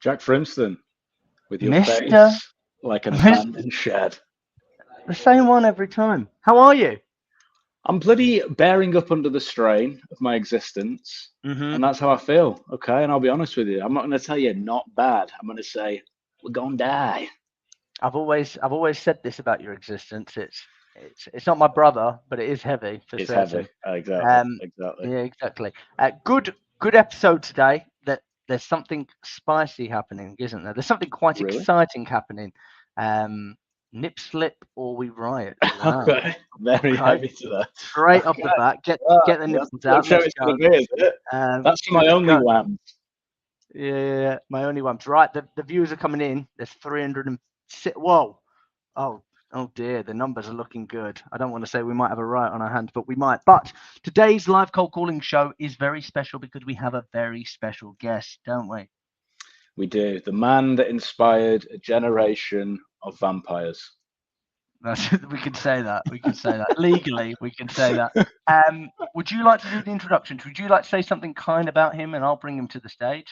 Jack Frimston, with your Mister, face like an Mis- abandoned shed. the same one every time. How are you? I'm bloody bearing up under the strain of my existence, Hmm. and that's how I feel. Okay, and I'll be honest with you. I'm not going to tell you not bad. I'm going to say we're gonna die. I've always said this about your existence. It's not my brother, but it is heavy for It's heavy. certain. Exactly. Um, Exactly. yeah, exactly. Good episode today. That there's something spicy happening, isn't there? There's something quite Really? exciting happening. Um, Nip slip or we riot. Wow. Okay. Very Okay. heavy today. Straight off Okay. the bat, get Ah, the that's nipples what out. show Let's it's go. going to be, is it? That's my Let's only go. wham. Yeah, my only ones. Right, the viewers are coming in. There's 306. Whoa. Oh, oh dear, the numbers are looking good. I don't want to say we might have a riot on our hands, but we might. But today's live cold calling show is very special because we have a very special guest, don't we? We do. The man that inspired a generation of vampires. We can say that. We can say that legally. We can say that. Would you like to do the introductions? Would you like to say something kind about him, and I'll bring him to the stage?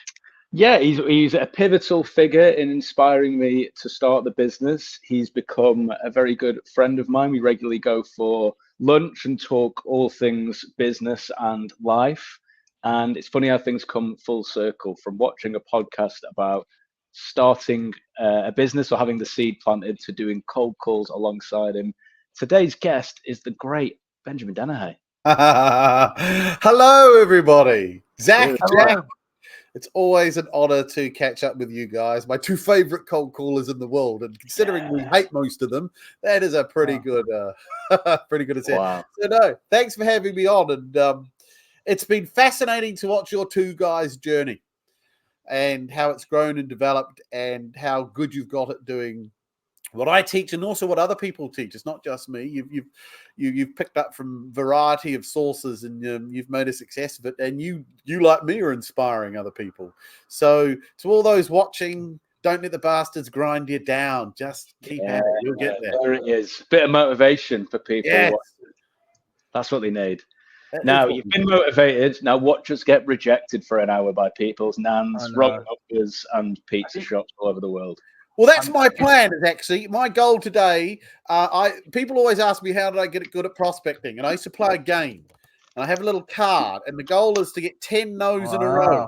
Yeah, he's a pivotal figure in inspiring me to start the business. He's become a very good friend of mine. We regularly go for lunch and talk all things business and life. And it's funny how things come full circle from watching a podcast about starting a business or having the seed planted to doing cold calls alongside him. Today's guest is the great Benjamin Dennehy. Hello, everybody. Zach, Cheers. Jack. Hello. It's always an honor to catch up with you guys. My two favorite cold callers in the world, and considering we hate most of them, that is a pretty good, pretty good attempt. Wow. So no, thanks for having me on, and it's been fascinating to watch your two guys' journey and how it's grown and developed, and how good you've got at doing what I teach and also what other people teach. It's not just me. You've picked up from variety of sources, and you've made a success of it. And you like me are inspiring other people. So to all those watching, don't let the bastards grind you down. Just keep at it. You'll get there. There it is. Bit of motivation for people. Yes, That's what they need. that is Now, what you've we been motivated. Now, watch us get rejected for an hour by people's I nans, know. roll uppers, and pizza shops all over the world. Well, that's my plan. Is actually my goal today. People always ask me how did I get good at prospecting, and I used to play a game, and I have a little card, and the goal is to get 10 no's in a row.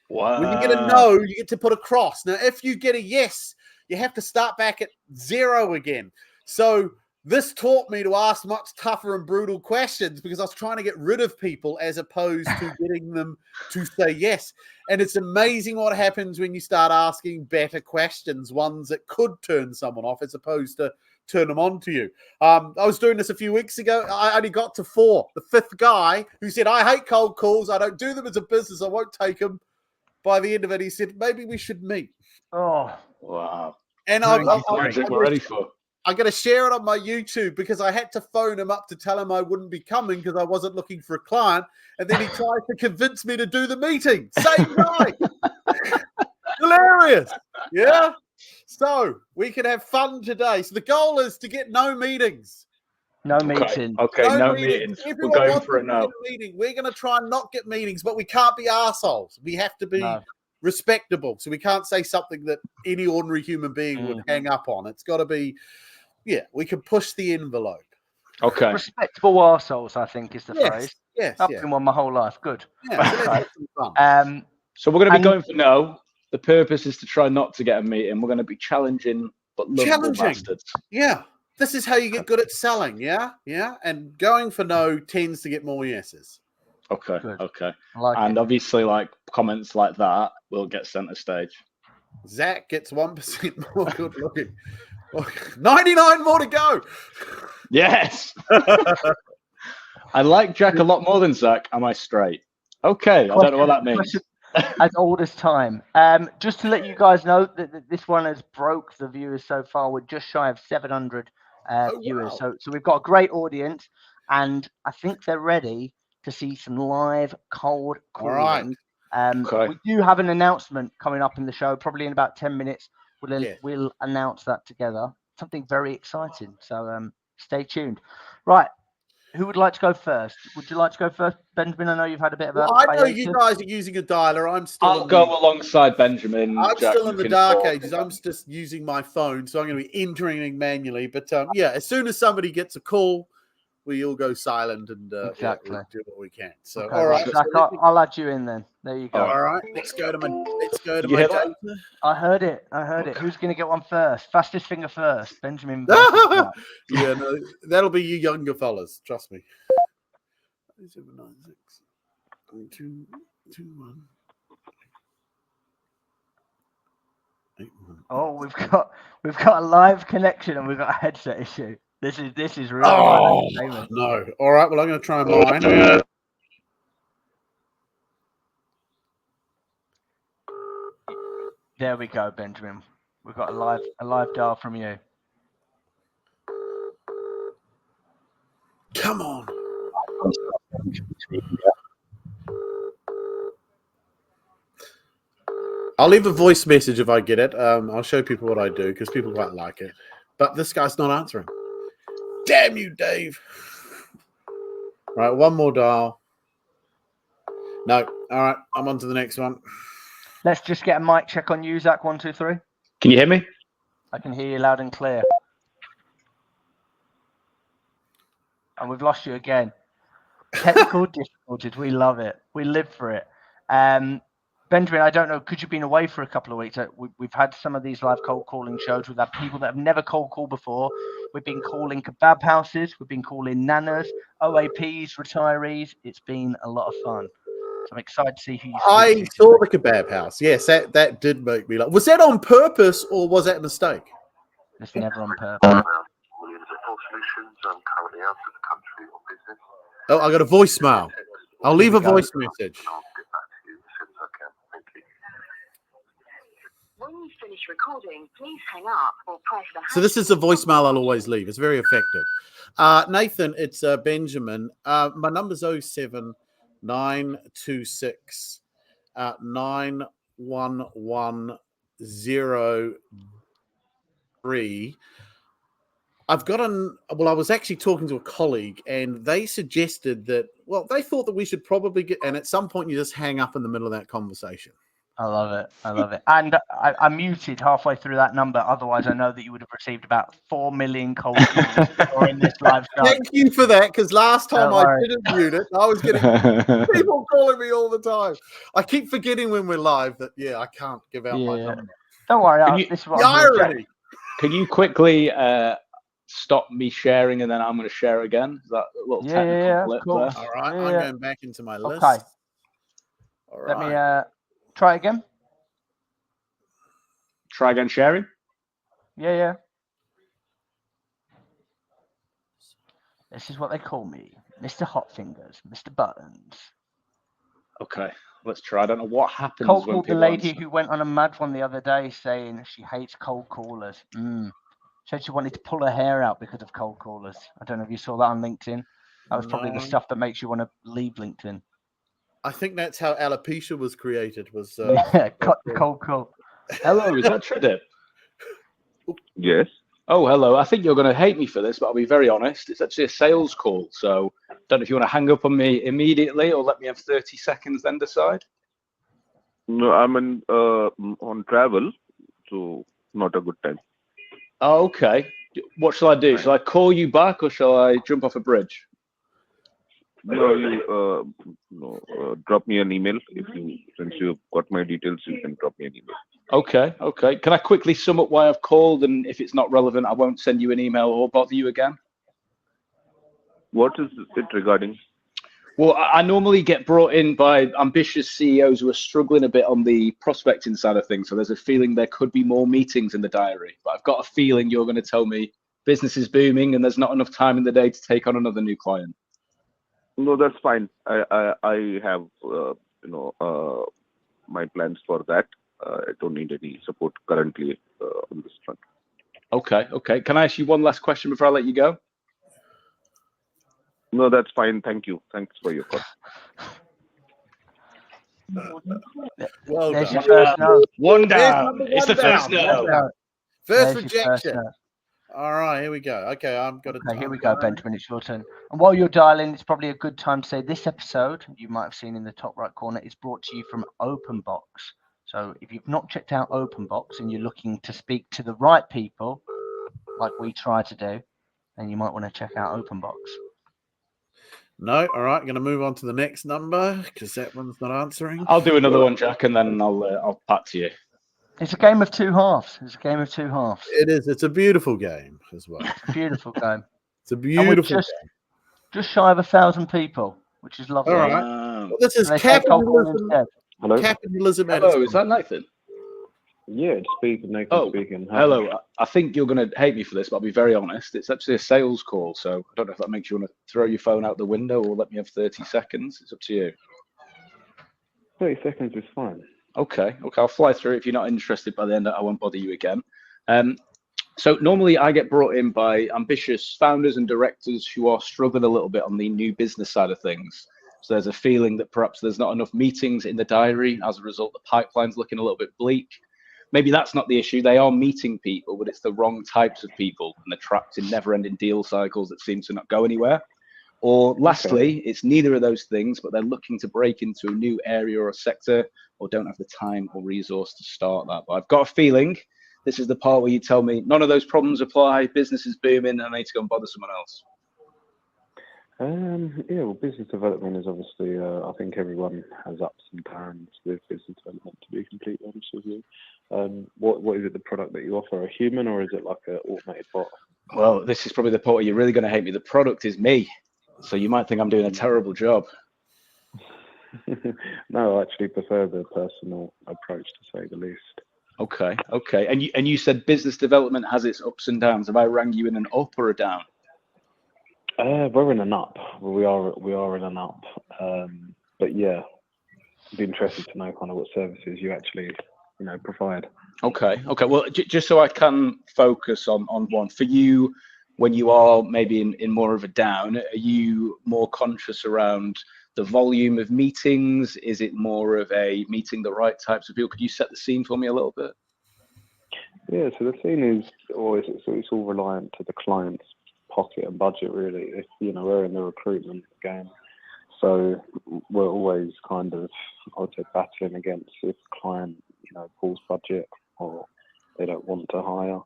Wow. When you get a no, you get to put a cross. Now, if you get a yes, you have to start back at 0 again. So this taught me to ask much tougher and brutal questions because I was trying to get rid of people as opposed to getting them to say yes. And it's amazing what happens when you start asking better questions, ones that could turn someone off as opposed to turn them on to you. I was doing this a few weeks ago. I only got to 4. The 5th guy who said, I hate cold calls. I don't do them as a business. I won't take them. By the end of it, he said, maybe we should meet. Oh, Wow. And Magic we're ready for. I'm going to share it on my YouTube because I had to phone him up to tell him I wouldn't be coming because I wasn't looking for a client. And then he tried to convince me to do the meeting. Same guy. Hilarious. Yeah. So we can have fun today. So the goal is to get no meetings. no meeting. Okay, no meetings. We're Everyone going wants for a to no. get a meeting. We're going to try and not get meetings, but we can't be arseholes. We have to be No. respectable. So we can't say something that any ordinary human being would hang up on. It's got to be, we can push the envelope. Okay. Respectable arseholes, I think, is the phrase. Yes. I've been one my whole life. Good. Yeah, so let's have some fun. So we're going to be And- going for no. The purpose is to try not to get a meeting. We're going to be challenging but lovable bastards. Yeah. This is how you get good at selling. Yeah. And going for no tends to get more yeses. Okay. Good. Okay. I like And it. obviously, like comments like that will get center stage. Zach gets 1% more good looking. 99 more to go. Yes. I like Jack a lot more than Zach. Am I straight? Okay. I don't know what that means. As old as time. Just to let you guys know that this one has broke the viewers so far. We're just shy of 700 viewers. Wow. So we've got a great audience, and I think they're ready to see some live cold calling. All right. Okay. We do have an announcement coming up in the show, probably in about 10 minutes. Yes. We'll announce that together. Something very exciting. So stay tuned. Right. Who would like to go first? Would you like to go first, Benjamin? I know you've had a bit of a. Well, I know hiatus. you guys are using a dialer. I'll go alongside Benjamin. I'm Jack, still you in the can dark talk. ages. I'm just using my phone, so I'm going to be entering manually. But yeah, as soon as somebody gets a call, we all go silent and Exactly. we'll do what we can. So Okay, all right, Zach, so I'll add you in then. There you go. all right. Let's go to my You hear that? data. I heard it. Who's going to get one first? Fastest finger first. Benjamin. Yeah, no, that'll be you younger fellas. Trust me. 796 221 81. Oh, we've got a live connection and we've got a headset issue. This is really Oh famous. no! All right, well I'm going to try mine. There we go, Benjamin. We've got a live dial from you. Come on. I'll leave a voice message if I get it. I'll show people what I do because people quite like it. But this guy's not answering. Damn you, Dave. Right, one more dial. No. All right, I'm on to the next one. Let's just get a mic check on you, Zach. 1, 2, 3. Can you hear me? I can hear you loud and clear. And we've lost you again. Technical difficulties. We love it. We live for it. Benjamin, I don't know, because you've been away for a couple of weeks. We've had some of these live cold calling shows. We've had people that have never cold called before. We've been calling kebab houses. We've been calling nanas, OAPs, retirees. It's been a lot of fun. So I'm excited to see who you I saw the kebab house. Yes, that did make me laugh. Was that on purpose or was that a mistake? It's never on purpose. Oh, I got a voicemail. I'll leave a voice message. When you finish recording, please hang up or press the. So this is a voicemail I'll always leave. It's very effective. Nathan, it's Benjamin. My number's 07926 91103. I was actually talking to a colleague and they suggested that, they thought that we should probably and at some point you just hang up in the middle of that conversation. I love it. And I muted halfway through that number. Otherwise, I know that you would have received about 4 million cold calls during this live show. Thank you for that, because last time I didn't mute it. I was getting people calling me all the time. I keep forgetting when we're live that, I can't give out my number. Don't worry. This is what irony. Can you quickly stop me sharing and then I'm going to share again? Is that a little technical flip cool. there? All right, I'm going back into my list. Okay. All right. Let me try again. Try again sharing? Yeah. This is what they call me, Mr. Hot Fingers, Mr. Buttons. Okay, let's try. I don't know what happens Cold when called the lady who went on a mad one the other day saying she hates cold callers. Said she wanted to pull her hair out because of cold callers. I don't know if you saw that on LinkedIn. That was probably the stuff that makes you want to leave LinkedIn. I think that's how alopecia was created. Was cut the cold call. Hello, is that Tridip? Yes. Oh, hello. I think you're going to hate me for this, but I'll be very honest. It's actually a sales call. So I don't know if you want to hang up on me immediately or let me have 30 seconds, then decide. No, I'm on travel, so not a good time. Oh, okay. What shall I do? Shall I call you back or shall I jump off a bridge? No, you drop me an email. Since you've got my details, you can drop me an email. Okay. Can I quickly sum up why I've called? And if it's not relevant, I won't send you an email or bother you again. What is it regarding? Well, I normally get brought in by ambitious CEOs who are struggling a bit on the prospecting side of things. So there's a feeling there could be more meetings in the diary. But I've got a feeling you're going to tell me business is booming and there's not enough time in the day to take on another new client. No, that's fine. I have my plans for that. I don't need any support currently on this front. Okay. Can I ask you one last question before I let you go? No, that's fine. Thank you. Thanks for your call. Well There's done. your first no. One down. It's the first no. First rejection. All right, here we go. Okay, I'm gonna. Okay, here we go, Benjamin. It's your turn. And while you're dialing, it's probably a good time to say this episode, you might have seen in the top right corner, is brought to you from OpenBox. So if you've not checked out OpenBox and you're looking to speak to the right people, like we try to do, then you might want to check out OpenBox. No, all right. I'm going to move on to the next number because that one's not answering. I'll do another one, Jack, and then I'll pat to you. It's a game of two halves. It's a game of two halves. It is. It's a beautiful game as well. It's a beautiful game. It's a beautiful game. Just shy of 1,000 people, which is lovely. All right. Well, this is capitalism. Hello. Capitalism. Hello, is that Nathan? Yeah, it's speaking. Nathan speaking. Hello. I think you're going to hate me for this, but I'll be very honest. It's actually a sales call, so I don't know if that makes you want to throw your phone out the window or let me have 30 seconds. It's up to you. 30 seconds is fine. Okay, I'll fly through it. If you're not interested by the end, I won't bother you again. So normally I get brought in by ambitious founders and directors who are struggling a little bit on the new business side of things. So there's a feeling that perhaps there's not enough meetings in the diary. As a result, the pipeline's looking a little bit bleak. Maybe that's not the issue. They are meeting people, but it's the wrong types of people, and they're trapped in never-ending deal cycles that seem to not go anywhere. Or lastly, it's neither of those things, but they're looking to break into a new area or a sector, or don't have the time or resource to start that. But I've got a feeling this is the part where you tell me none of those problems apply, business is booming, and I need to go and bother someone else. Yeah, well, business development is obviously, I think everyone has ups and downs with business development, to be completely honest with you. What is it, the product that you offer, a human, or is it like an automated bot? Well, this is probably the part where you're really going to hate me. The product is me. So you might think I'm doing a terrible job. No, I actually prefer the personal approach, to say the least. Okay. And you said business development has its ups and downs. Have I rang you in an up or a down? We're in an up. We are in an up. But yeah, I'd be interested to know kind of what services you actually, provide. Okay. Well, just so I can focus on one for you. When you are maybe in more of a down, are you more conscious around the volume of meetings? Is it more of a meeting the right types of people? Could you set the scene for me a little bit? Yeah, so the scene is always, it's all reliant to the client's pocket and budget, really. If, we're in the recruitment game. So we're always kind of, I would say, battling against if the client, pulls budget or they don't want to hire.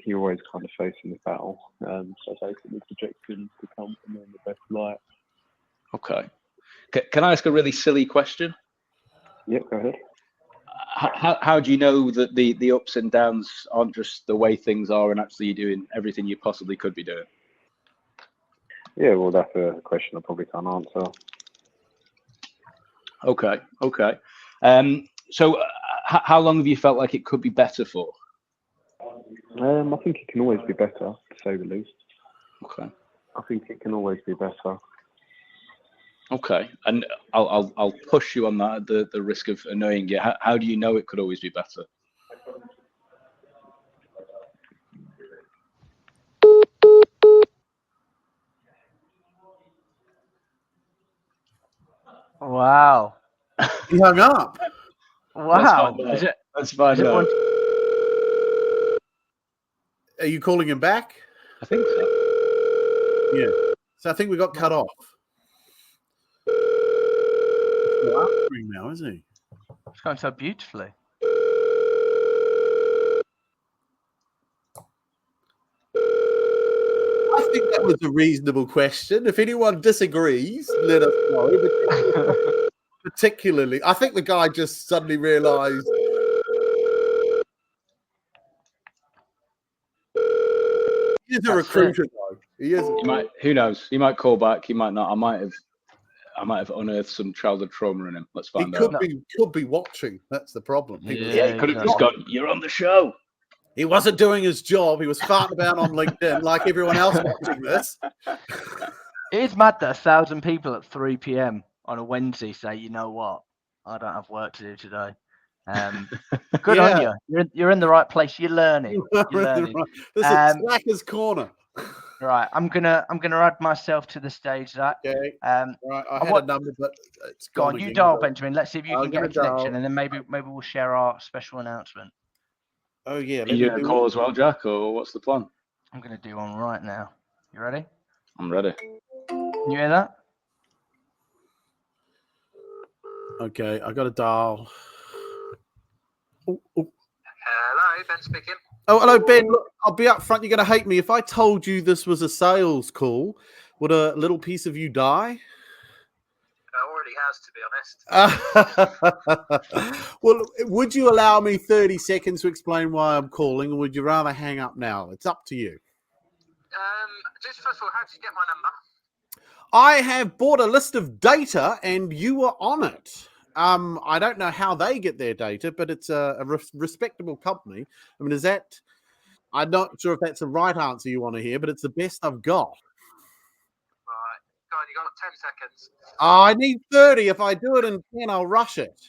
You're always kind of facing the battle. So basically projecting the company in the best light. Okay. Can I ask a really silly question? Yep, go ahead. How do you know that the ups and downs aren't just the way things are and actually you're doing everything you possibly could be doing? Yeah, well, that's a question I probably can't answer. Okay. So how long have you felt like it could be better for? I think it can always be better, to say the least. Okay. I think it can always be better. Okay, and I'll push you on that at the risk of annoying you. How do you know it could always be better? Wow. He hung up. Wow. Let's find out. Are you calling him back? I think so. Yeah. So I think we got cut off. He's not answering now, is he? It's going so beautifully. I think that was a reasonable question. If anyone disagrees, let us know. Particularly, I think the guy just suddenly realised. He is a recruiter, though. He is. Who knows? He might call back. He might not. I might have unearthed some childhood trauma in him. Let's find out. He could be watching. That's the problem. He could have just gone, "You're on the show." He wasn't doing his job. He was farting about on LinkedIn like everyone else watching this. It is mad that 1,000 people at 3 p.m. on a Wednesday say, "You know what? I don't have work to do today." Good on you. You're in the right place. You're learning. This is Slacker's Corner. Right, I'm gonna add myself to the stage, Zach. Okay. Right, I had a number, but it's go on. again. You dial, Benjamin. Let's see if you can get a connection, and then maybe we'll share our special announcement. Oh yeah. Are you doing a call as well, Jack, or what's the plan? I'm going to do one right now. You ready? I'm ready. Can you hear that? Okay, I got to dial. Hello, Ben speaking. Oh, hello, Ben. Look, I'll be up front. You're going to hate me. If I told you this was a sales call, would a little piece of you die? Already has, to be honest. Well, would you allow me 30 seconds to explain why I'm calling, or would you rather hang up now? It's up to you. Just first of all, how did you get my number? I have bought a list of data, and you were on it. I don't know how they get their data, but it's a respectable company. I mean, I'm not sure if that's the right answer you want to hear, but it's the best I've got. Right. Go on, you got 10 seconds. I need 30. If I do it in 10, I'll rush it.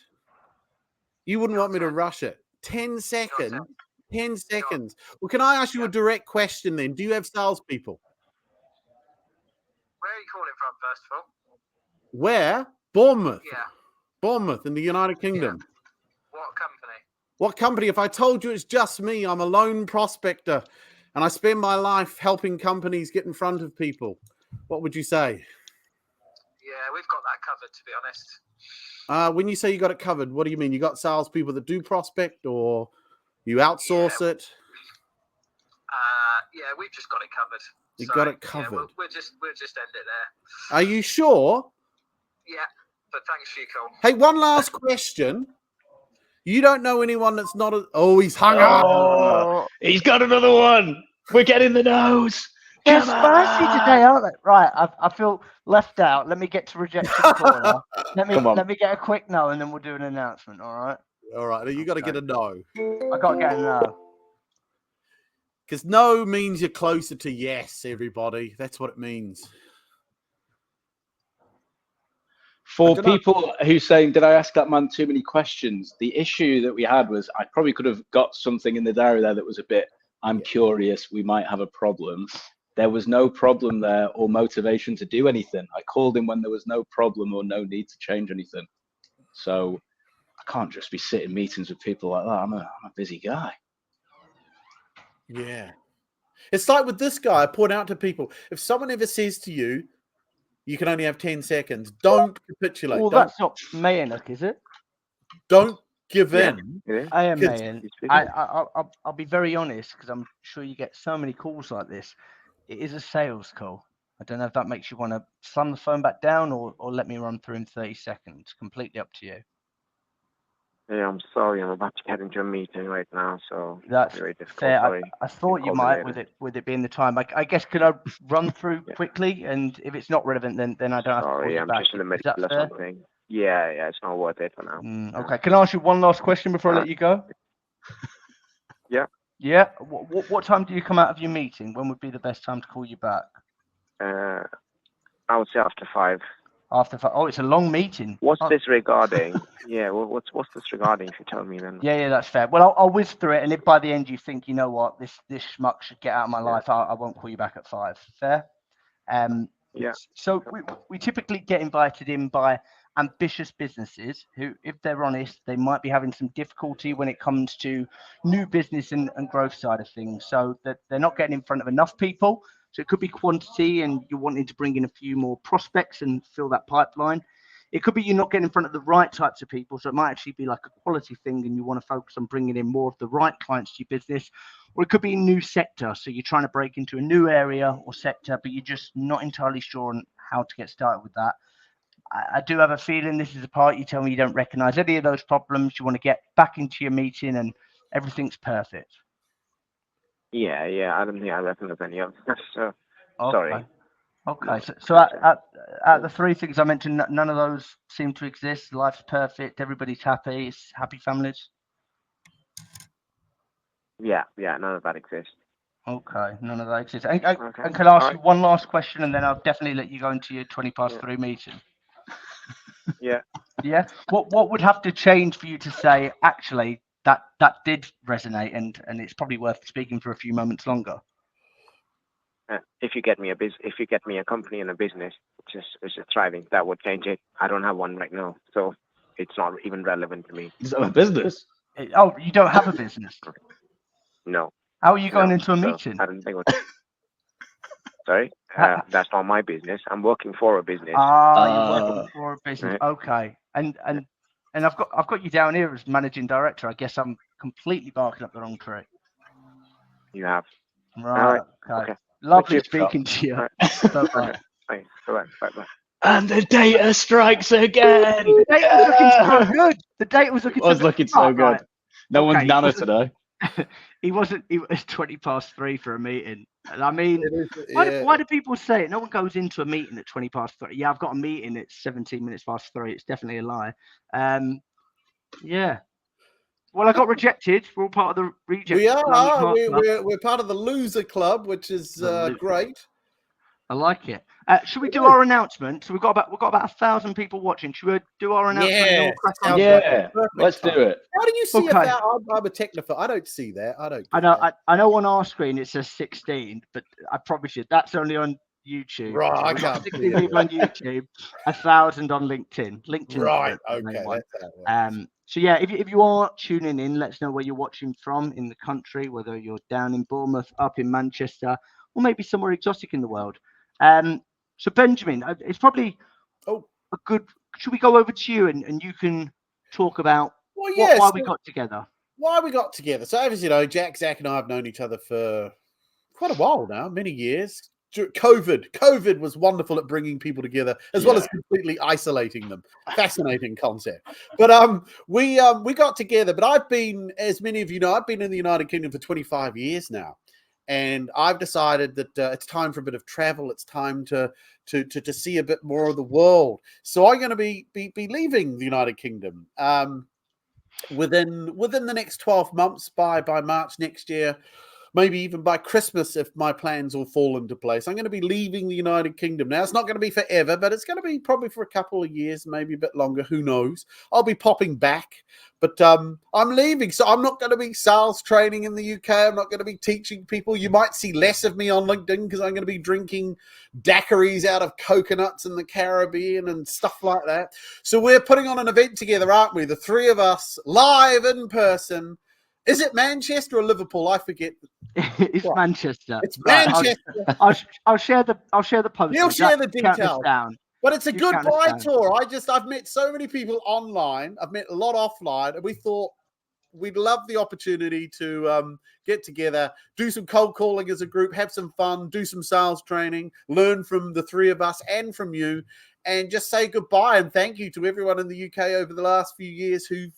You wouldn't want me to rush it. 10 seconds. 10 seconds. Well, can I ask you a direct question then? Do you have salespeople? Where are you calling from, first of all? Where? Bournemouth. Yeah. Bournemouth in the United Kingdom. Yeah. What company? What company? If I told you it's just me, I'm a lone prospector and I spend my life helping companies get in front of people, what would you say? Yeah, we've got that covered, to be honest. When you say you got it covered, what do you mean? You got salespeople that do prospect, or you outsource it? Yeah, we've just got it covered. You got it covered. Yeah, we'll just end it there. Are you sure? Yeah, but thanks for your call. Hey, one last question. You don't know anyone that's not a... Oh, he's hung up. Oh, he's got another one. We're getting the nose. They're spicy today, aren't they? Right, I feel left out. Let me get to rejection corner. Let me get a quick no, and then we'll do an announcement. All right. All right. You got to get a no. I got to get a no. Because no means you're closer to yes. Everybody, that's what it means. For people who saying, did I ask that man too many questions? The issue that we had was I probably could have got something in the diary there that was a bit, I'm curious, we might have a problem. There was no problem there or motivation to do anything. I called him when there was no problem or no need to change anything. So I can't just be sitting meetings with people like that. I'm a busy guy. Yeah. It's like with this guy, I point out to people, if someone ever says to you, you can only have 10 seconds, don't capitulate. Well, that's not Mayanuk, is it? Don't give in. I am Mayan. I'll be very honest, because I'm sure you get so many calls like this. It is a sales call. I don't know if that makes you want to slam the phone back down or let me run through in 30 seconds. Completely up to you. Yeah, I'm sorry. I'm about to get into a meeting right now, so that's very difficult. fair. I thought you might with it being the time. I guess could I run through quickly, and if it's not relevant, then I don't have to call you back. I'm just in the middle of something. Yeah, it's not worth it for now. Okay. Can I ask you one last question before I let you go? Yeah. Yeah. What time do you come out of your meeting? When would be the best time to call you back? I would say after 5. After 5. Oh, it's a long meeting. What's this regarding? Yeah, what's this regarding? If you tell me, then. Yeah, that's fair. Well, I'll whiz through it, and if by the end you think, you know what, this schmuck should get out of my life, I won't call you back at 5. Fair. Yeah. So we typically get invited in by ambitious businesses who, if they're honest, they might be having some difficulty when it comes to new business and growth side of things. So that they're not getting in front of enough people. So it could be quantity and you're wanting to bring in a few more prospects and fill that pipeline. It could be you're not getting in front of the right types of people. So it might actually be like a quality thing and you want to focus on bringing in more of the right clients to your business. Or it could be a new sector. So you're trying to break into a new area or sector, but you're just not entirely sure on how to get started with that. I do have a feeling this is a part you tell me you don't recognize any of those problems. You want to get back into your meeting and everything's perfect. Yeah. I don't think I recognize any of them. So, sorry. Okay. So at the 3 things I mentioned, none of those seem to exist. Life's perfect. Everybody's happy. It's happy families. Yeah. None of that exists. Okay. None of that exists. And can I ask you one last question, and then I'll definitely let you go into your 3:20 meeting. Yeah. Yeah. What would have to change for you to say, actually, that did resonate, and it's probably worth speaking for a few moments longer? If you get me a company and a business which is thriving, that would change it. I don't have one right now, so it's not even relevant to me. You don't have a business? Oh, you don't have a business? No. How are you going No. into a So meeting? I don't think. Sorry, that's not my business. I'm working for a business. You're working for a business. Right. Okay. And I've got you down here as managing director. I guess I'm completely barking up the wrong tree. You have. Right. Okay. Okay. Lovely Thank you. speaking to you. Right. Bye-bye. Thanks. Bye. And the data strikes again. The date was looking so good. The date was looking It was so looking so good. Right. No one's Okay, nana today. He was 3:20 for a meeting. And I mean, Yeah. why do people say it? No one goes into a meeting at 3:20. Yeah, I've got a meeting at 17 minutes past 3. It's definitely a lie. Yeah. Well, I got rejected. We're all part of the reject. We are. Club. We're part of the loser club, which is great. I like it. Should we do our announcement? So we've got about 1,000 people watching. Should we do our announcement? Yeah, And we'll crack on? Yeah, let's do it. How do you see Okay. I'm a technophile. I don't see that. I don't. I know on our screen it says 16, but I promise you that's only on YouTube. Right, So I we've got can't 16 see it. people on YouTube, 1,000 on LinkedIn. LinkedIn. Right. Okay. That's how it works. So yeah, if you are tuning in, let us know where you're watching from in the country, whether you're down in Bournemouth, up in Manchester, or maybe somewhere exotic in the world. So Benjamin, it's probably a good. Should we go over to you and you can talk about why we got together? Why we got together. So obviously, Jack, Zach, and I have known each other for quite a while now, many years. COVID was wonderful at bringing people together, as well as completely isolating them. Fascinating concept. But we got together. But I've been, as many of you know, I've been in the United Kingdom for 25 years now. And I've decided that it's time for a bit of travel. It's time to see a bit more of the world. So I'm going to be leaving the United Kingdom within the next 12 months by March next year. Maybe even by Christmas if my plans all fall into place. I'm going to be leaving the United Kingdom. Now, it's not going to be forever, but it's going to be probably for a couple of years, maybe a bit longer. Who knows? I'll be popping back, but I'm leaving. So I'm not going to be sales training in the UK. I'm not going to be teaching people. You might see less of me on LinkedIn because I'm going to be drinking daiquiris out of coconuts in the Caribbean and stuff like that. So we're putting on an event together, aren't we? The three of us live in person. Is it Manchester or Liverpool? I forget. It's Manchester. It's Manchester. I'll share the post. You'll share the details. But it's a goodbye tour. I've met so many people online. I've met a lot offline, and we thought we'd love the opportunity to get together, do some cold calling as a group, have some fun, do some sales training, learn from the three of us and from you, and just say goodbye and thank you to everyone in the UK over the last few years who've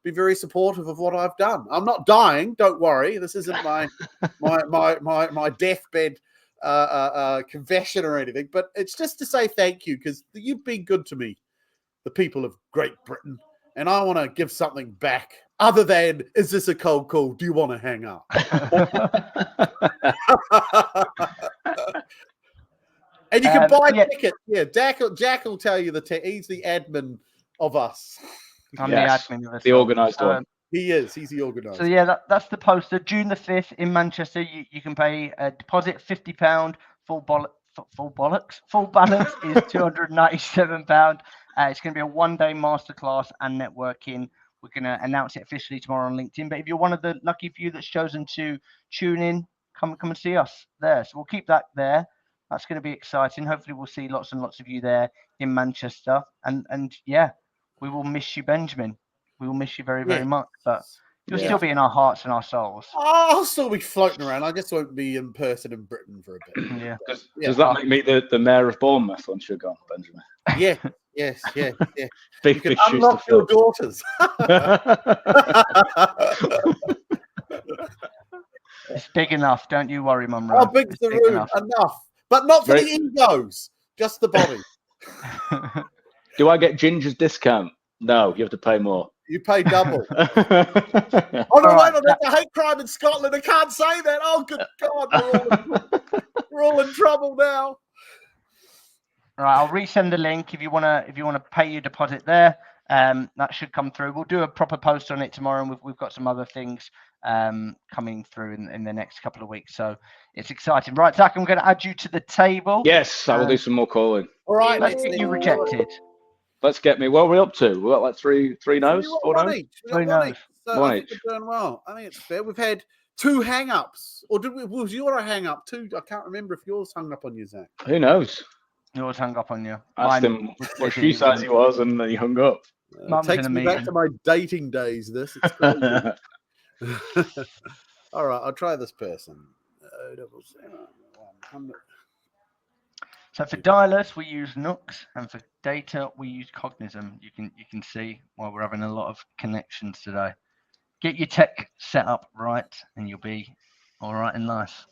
be very supportive of what I've done. I'm not dying, don't worry. This isn't my deathbed confession or anything, but it's just to say thank you because you've been good to me, the people of Great Britain, and I want to give something back. Other than, is this a cold call? Do you want to hang up? And you can buy tickets. Yeah, Jack will tell you he's the admin of us. I'm the admin of us. The organised one. He is. He's the organiser. So yeah, that's the poster. June the 5th in Manchester. You can pay a deposit £50. Full balance is £297. It's going to be a one-day masterclass and networking. We're going to announce it officially tomorrow on LinkedIn. But if you're one of the lucky few that's chosen to tune in, come and see us there. So we'll keep that there. That's going to be exciting. Hopefully we'll see lots and lots of you there in Manchester. And yeah, we will miss you, Benjamin. We will miss you very, very much. But you'll still be in our hearts and our souls. I'll still be floating around. I just won't be in person in Britain for a bit. Yeah. Does that make me the mayor of Bournemouth once you're gone, Benjamin? Yeah. Yes. Big you can shoes to unlock fill. your daughters. It's big enough. Don't you worry, Mum. How big's the room? Enough. But not for the egos. Just the body. Do I get Ginger's discount? No, you have to pay more. You pay double. Oh, no, wait on that. The hate crime in Scotland. I can't say that. Oh, good God. We're all in trouble now. All right, I'll resend the link if you wanna pay your deposit there. That should come through. We'll do a proper post on it tomorrow, and we've got some other things coming through in the next couple of weeks. So it's exciting. Right, Zach, I'm going to add you to the table. Yes, I will do some more calling. All right, let's get you rejected. Let's get me. What are we up to? We've got like three no's, 4 no's? 3 no's. So I think we're doing well. I think it's fair. We've had 2 hang-ups. Or was your a hang-up too? I can't remember if yours hung up on you, Zach. Who knows? Yours hung up on you. Asked him what shoe size he was, and then he hung up. Takes me back to my dating days, this. It's crazy. All right, I'll try this person. So for dialers, we use Nooks, and for data, we use Cognism. You can see why we're having a lot of connections today. Get your tech set up right, and you'll be all right in life.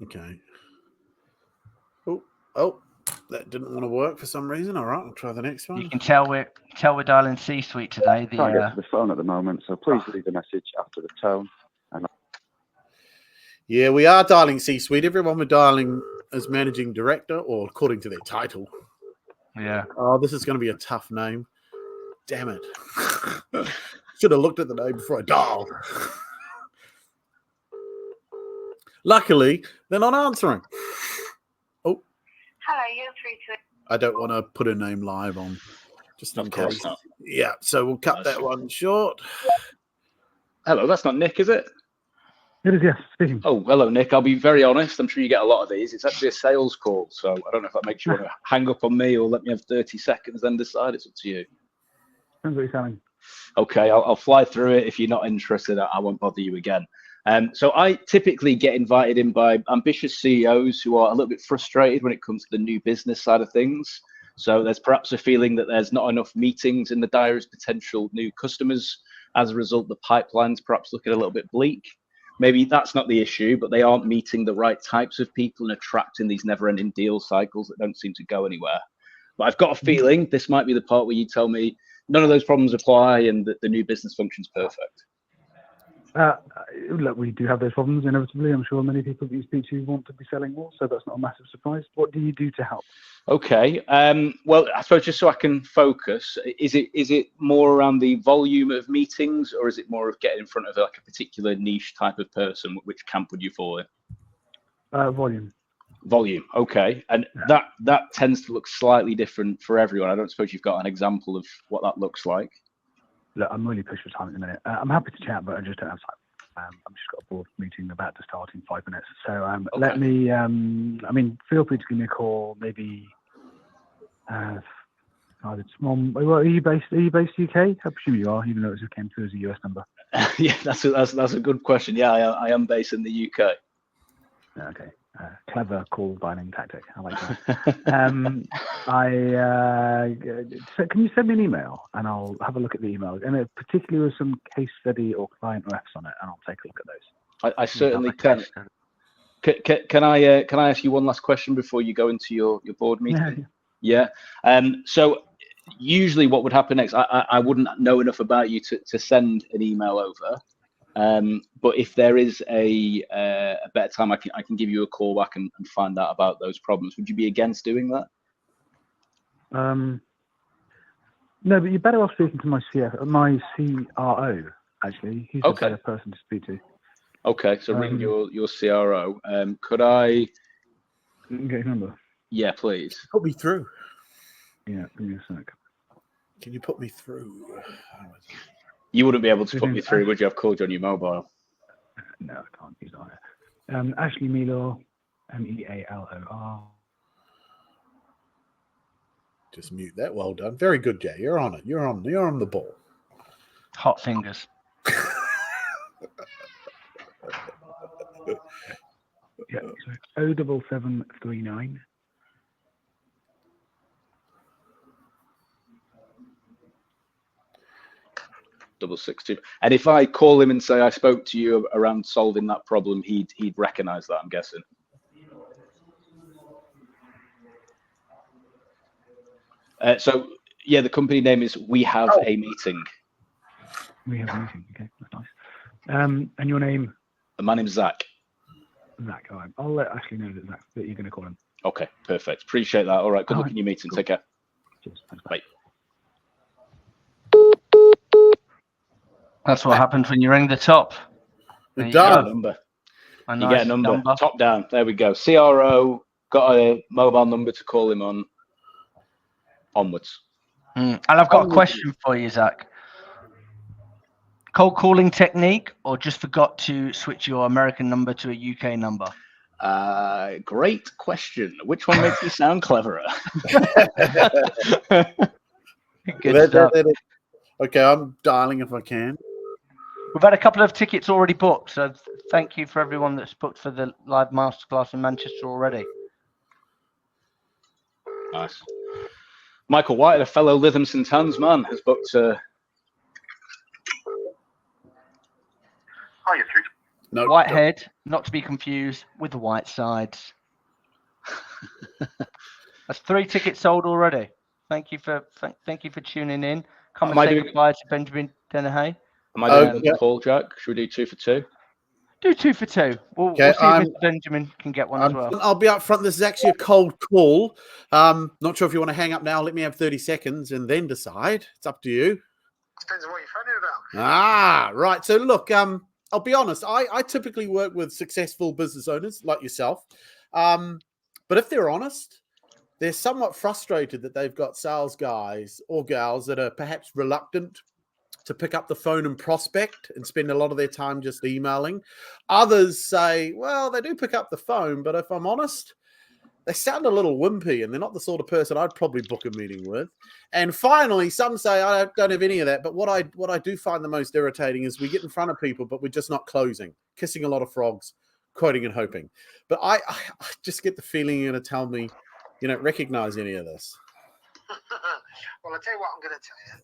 Okay. Oh, that didn't want to work for some reason. All right, I'll try the next one. You can tell we're dialing C-suite today. Can't get to the phone at the moment, so please leave a message after the tone. Yeah, we are dialing C-suite. Everyone we're dialing as managing director, or according to their title. Yeah. Oh, this is going to be a tough name. Damn it. Should have looked at the name before I dialed. Luckily, they're not answering. Oh. Hello, you're through to... I don't want to put a name live on. Just in case. Not. Yeah, so we'll cut that one short. Hello, that's not Nick, is it? It is, yes. Speaking. Oh, hello, Nick. I'll be very honest. I'm sure you get a lot of these. It's actually a sales call, so I don't know if that makes you want to hang up on me or let me have 30 seconds, then decide. It's up to you. Depends what you're selling. Okay, I'll fly through it. If you're not interested, I won't bother you again. So I typically get invited in by ambitious CEOs who are a little bit frustrated when it comes to the new business side of things. So there's perhaps a feeling that there's not enough meetings in the diary as potential new customers. As a result, the pipeline's perhaps looking a little bit bleak. Maybe that's not the issue, but they aren't meeting the right types of people and attracting these never-ending deal cycles that don't seem to go anywhere. But I've got a feeling this might be the part where you tell me none of those problems apply and that the new business function's perfect. Look, we do have those problems inevitably. I'm sure many people that you speak to want to be selling more, so that's not a massive surprise. What do you do to help? Okay. Well, I suppose just so I can focus, is it more around the volume of meetings, or is it more of getting in front of like a particular niche type of person? Which camp would you fall in? Volume. Volume. Okay. And that tends to look slightly different for everyone. I don't suppose you've got an example of what that looks like. Look, I'm really pushed for time at the minute. I'm happy to chat, but I just don't have time. I've just got a board meeting about to start in 5 minutes. So okay. Let me, feel free to give me a call, maybe either tomorrow. Well, are you based UK? I presume you are, even though it came through as a US number. Yeah, that's a good question. Yeah, I am based in the UK. Okay. Clever call dialing tactic. I like that. So can you send me an email and I'll have a look at the email, and particularly with some case study or client refs on it, and I'll take a look at those. I certainly can. Can I ask you one last question before you go into your board meeting? Yeah. So usually what would happen next? I wouldn't know enough about you to send an email over. But if there is a better time, I can give you a call back and find out about those problems. Would you be against doing that? No, but you're better off speaking to my CRO, actually. He's a better person to speak to. Okay, so ring your CRO. Could I get his number? Yeah, please. Put me through. Yeah, give me a sec. Can you put me through? You wouldn't be able to put me through, would you? I've called you on your mobile. No, I can't. He's not here. Ashley Mealor, Mealor. Just mute that. Well done. Very good, Jay. You're on it. You're on the ball. Hot fingers. Yeah, so 07739 662. And if I call him and say I spoke to you around solving that problem, he'd recognise that, I'm guessing. So yeah, the company name is We Have a Meeting. We Have a Meeting. Okay, that's nice. And your name? My name's Zach. Zach. All right. I'll let Ashley know that you're going to call him. Okay, perfect. Appreciate that. All right. Good luck in your meeting. Cool. Take care. Cheers. Thanks, bye. That's what happens when you ring the top. You get a number. You get a number. Top down. There we go. CRO, got a mobile number to call him on. Onwards. And I've got a question for you, Zach. Cold calling technique, or just forgot to switch your American number to a UK number? Great question. Which one makes me sound cleverer? Good stuff. Okay, I'm dialing if I can. We've had a couple of tickets already booked, so thank you for everyone that's booked for the live masterclass in Manchester already. Nice. Michael White, a fellow Lytham St Anne's man, has booked. Hi, you're through. No, Whitehead, not to be confused with the White Sides. That's 3 tickets sold already. Thank you for tuning in. Come and say goodbye to Benjamin Dennehy. Am I doing the call, Jack? Should we do 2 for 2? Do 2 for 2. We'll see if Mr. Benjamin can get one as well. I'll be up front. This is actually a cold call. Not sure if you want to hang up now. Let me have 30 seconds and then decide. It's up to you. Depends on what you're phoning about. Right. So look, I'll be honest. I typically work with successful business owners like yourself. But if they're honest, they're somewhat frustrated that they've got sales guys or gals that are perhaps reluctant to pick up the phone and prospect and spend a lot of their time just emailing. Others say, well, they do pick up the phone, but if I'm honest, they sound a little wimpy and they're not the sort of person I'd probably book a meeting with. And finally, some say, I don't have any of that. But what I do find the most irritating is we get in front of people, but we're just not closing, kissing a lot of frogs, quoting and hoping. But I just get the feeling you're going to tell me you don't recognize any of this. Well, I'll tell you what I'm going to tell you.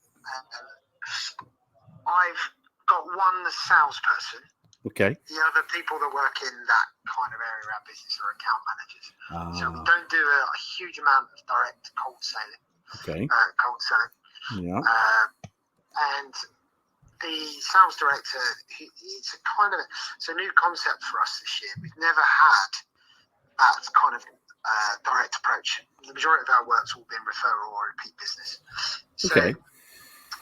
I've got one salesperson. Okay. The other people that work in that kind of area of our business are account managers. So we don't do a huge amount of direct cold selling. Okay. Cold selling. Yeah. And the sales director, it's a new concept for us this year. We've never had that kind of direct approach. The majority of our work's all been referral or repeat business. So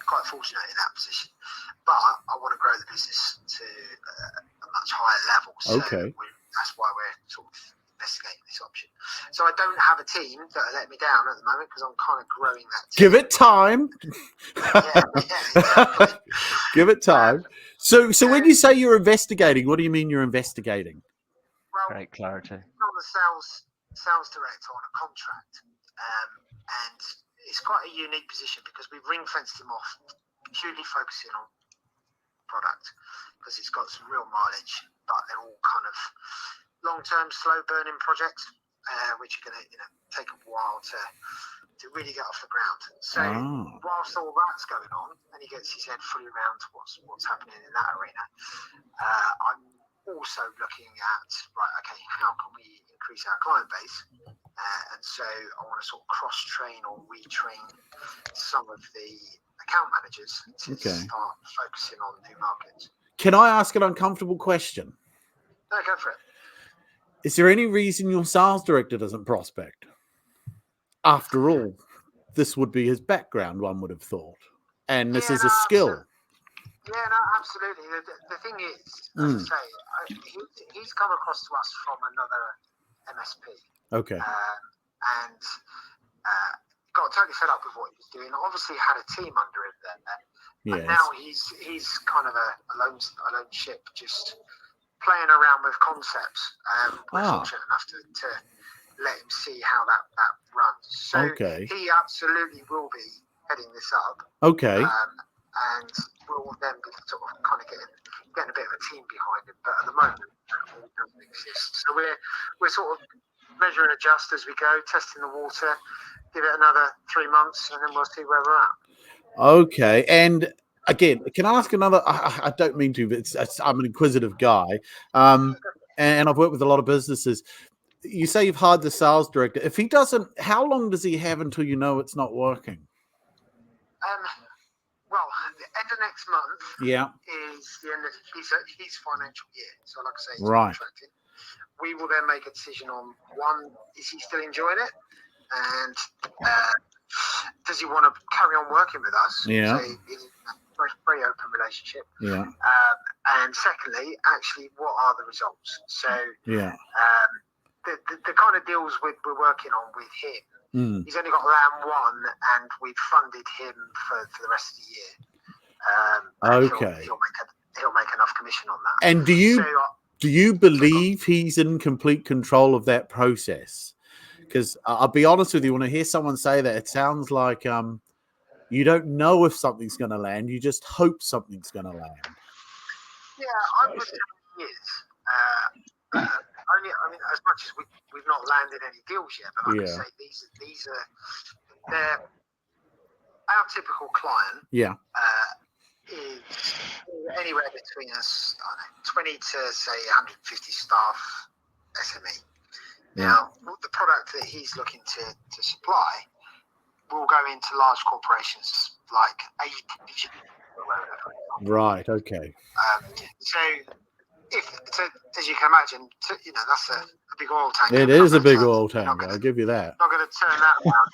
quite fortunate in that position. But I want to grow the business to a much higher level. So that's why we're sort of investigating this option. So I don't have a team that are letting me down at the moment because I'm kind of growing that team. Give it time. Exactly. Give it time. So when you say you're investigating, what do you mean you're investigating? Well, great clarity. I'm the sales director on a contract, and it's quite a unique position because we've ring-fenced him off, purely focusing on product because it's got some real mileage, but they're all kind of long-term, slow-burning projects, which are going to take a while to really get off the ground. So whilst all that's going on, and he gets his head fully around what's happening in that arena, I'm also looking at, how can we increase our client base? And so I want to sort of cross-train or retrain some of the account managers to start focusing on new markets. Can I ask an uncomfortable question? No, go for it. Is there any reason your sales director doesn't prospect? After all, this would be his background, one would have thought. And this is a skill. Yeah, no, absolutely. The thing is, as I say, he's come across to us from another MSP. Okay. And got totally fed up with what he was doing. Obviously had a team under him there. Yes. And now he's kind of a lone ship, just playing around with concepts. We're fortunate enough to let him see how that runs. So he absolutely will be heading this up. Okay. And we'll then be sort of kind of getting a bit of a team behind him. But at the moment, it doesn't exist. So we're sort of measure and adjust as we go, testing the water, give it another 3 months, and then we'll see where we're at. Okay. And again, can I ask another? I don't mean to, but I'm an inquisitive guy. And I've worked with a lot of businesses. You say you've hired the sales director. If he doesn't, how long does he have until you know it's not working? Well, the end of next month is the end of his financial year. So like I say, he's contracted. We will then make a decision on, one, is he still enjoying it? And does he want to carry on working with us? Yeah. So it's a very open relationship. Yeah. And secondly, actually, what are the results? So the kind of deals we're working on with him, he's only got land one, and we've funded him for the rest of the year. Okay. He'll make enough commission on that. And do you believe he's in complete control of that process? Because I'll be honest with you, when I hear someone say that, it sounds like you don't know if something's going to land. You just hope something's going to land. Yeah, I would say he is. Only, I mean, as much as we've not landed any deals yet, but like I say, these are they're our typical client. Yeah. Is anywhere between us, 20 to say 150 staff SME. Now, the product that he's looking to supply will go into large corporations like APG. Right. Okay. So as you can imagine, that's a big oil tank. It is a big oil tank. I'll give you that. Not going to turn that around.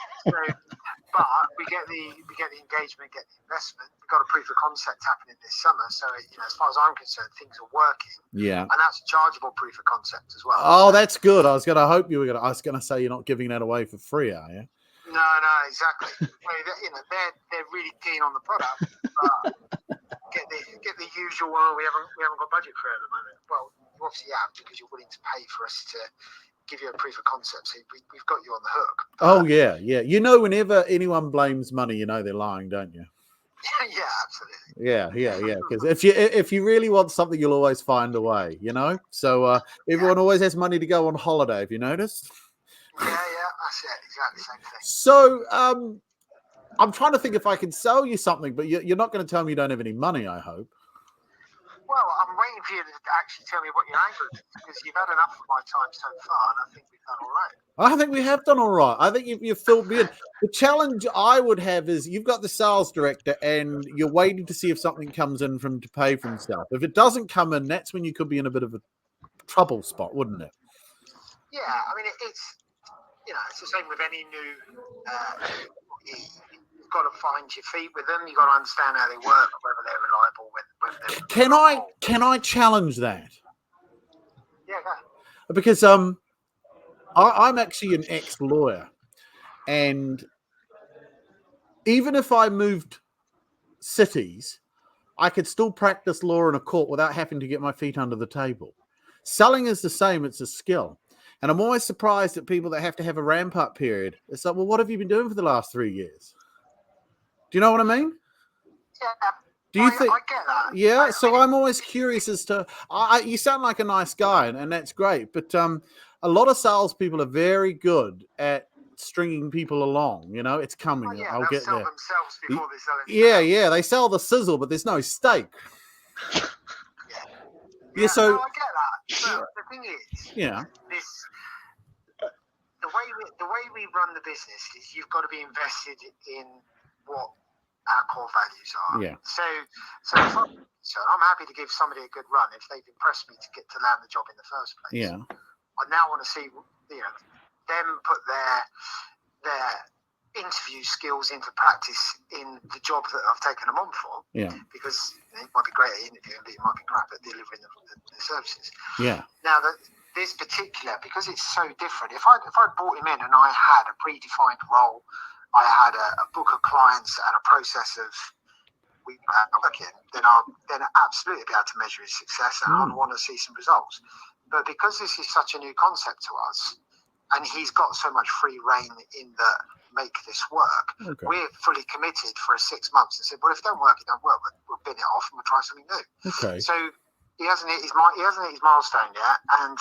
But we get the engagement, get the investment. We've got a proof of concept happening this summer. So as far as I'm concerned, things are working. Yeah. And that's a chargeable proof of concept as well. Oh, that's good. I was going to say you're not giving that away for free, are you? No, exactly. They're really keen on the product, but get the usual. Well, we haven't got budget for it at the moment. Well, you obviously have, because you're willing to pay for us to give you a proof of concept. So we've got you on the hook. Oh yeah. Whenever anyone blames money, they're lying, don't you? Yeah, absolutely. Yeah. Because if you really want something, you'll always find a way. So everyone always has money to go on holiday. Have you noticed? Yeah, that's it. Exactly the same thing. So I'm trying to think if I can sell you something, but you're not going to tell me you don't have any money, I hope. Well, I'm waiting for you to actually tell me what your angle is, because you've had enough of my time so far, and I think we've done all right. I think we have done all right. I think you've filled me in. The challenge I would have is you've got the sales director and you're waiting to see if something comes in to pay for himself. If it doesn't come in, that's when you could be in a bit of a trouble spot, wouldn't it? Yeah, I mean, it's the same with any new you've got to find your feet with them. You've got to understand how they work, whether they're reliable, whether they're Can I challenge that? Yeah, go. Because I'm actually an ex-lawyer, and even if I moved cities, I could still practice law in a court without having to get my feet under the table. Selling is the same. It's a skill. And I'm always surprised at people that have to have a ramp-up period. It's like, well, what have you been doing for the last 3 years? Do you know what I mean? Yeah. Do you think? I get that. Yeah. So I'm always curious as to. You sound like a nice guy, and that's great. But a lot of salespeople are very good at stringing people along. It's coming. Oh, yeah, I'll get there. Themselves before they sell it. Yeah. They sell the sizzle, but there's no steak. Yeah. So no, I get that. But the thing is, the way we run the business is you've got to be invested in what our core values are. Yeah. So I'm happy to give somebody a good run if they've impressed me to get to land the job in the first place. Yeah. I now want to see them put their interview skills into practice in the job that I've taken them on for. Yeah. Because it might be great at interviewing, but it might be crap at delivering the services. Yeah. Now this particular, because it's so different. If I brought him in and I had a predefined role, I had a book of clients and a process of working, then I'll absolutely be able to measure his success, and I'd want to see some results. But because this is such a new concept to us, and he's got so much free reign in the make this work, we're fully committed for 6 months and said, well, if it don't work, it don't work. We'll bin it off and we'll try something new. Okay. So he hasn't hit his milestone yet, and